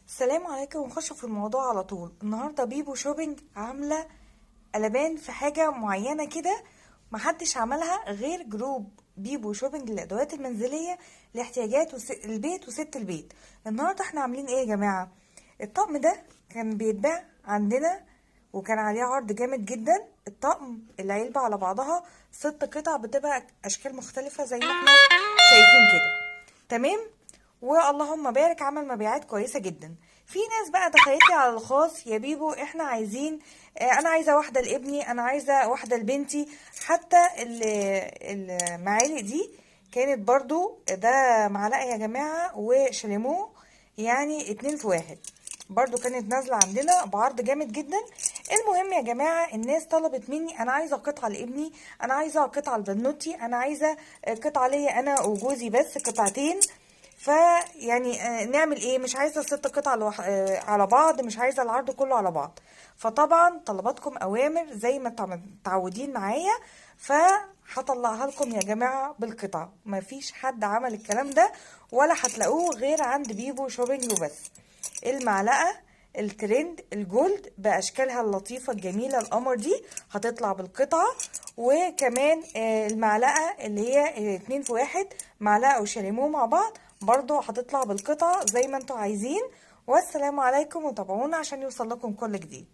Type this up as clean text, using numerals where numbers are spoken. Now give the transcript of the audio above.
السلام عليكم، ونخش في الموضوع على طول. النهارده بيبو شوبينج عامله قلبان في حاجه معينه كده، محدش عملها غير جروب بيبو شوبينج للادوات المنزليه لاحتياجات البيت وست البيت. النهارده احنا عاملين ايه يا جماعه؟ الطقم ده كان بيتباع عندنا وكان عليه عرض جامد جدا. الطقم العلبه على بعضها 6 قطع، بتبقى اشكال مختلفه زي ما احنا شايفين كده. تمام. واللهم بارك، عمل مبيعات كويسه جدا. في ناس بقى دخلت لي على الخاص: يا بيبو احنا عايزين، انا عايزه واحده لابني، انا عايزه واحده لبنتي. حتى المعالق دي كانت برضو، ده معلقه يا جماعه وشاليمو، يعني 2 في 1. برضو كانت نازله عندنا بعرض جامد جدا. المهم يا جماعه، الناس طلبت مني: انا عايزه قطعه لابني، انا عايزه قطعه لبنوتي، انا عايزه قطعه ليا انا وجوزي، بس قطعتين. فيعني نعمل ايه؟ مش عايزه 6 قطع على بعض، مش عايزه العرض كله على بعض. فطبعا طلباتكم اوامر زي ما متعودين معايا، فهطلعها لكم يا جماعه بالقطع. مفيش حد عمل الكلام ده ولا هتلاقوه غير عند بيبو شوبينج وبس. المعلقه الترند الجولد باشكالها اللطيفه الجميله القمر دي هتطلع بالقطعه. وكمان المعلقه اللي هي 2 في 1، معلقه وشاليمو مع بعض، برضو هتطلع بالقطعه زي ما انتوا عايزين. والسلام عليكم، وتابعونا عشان يوصل لكم كل جديد.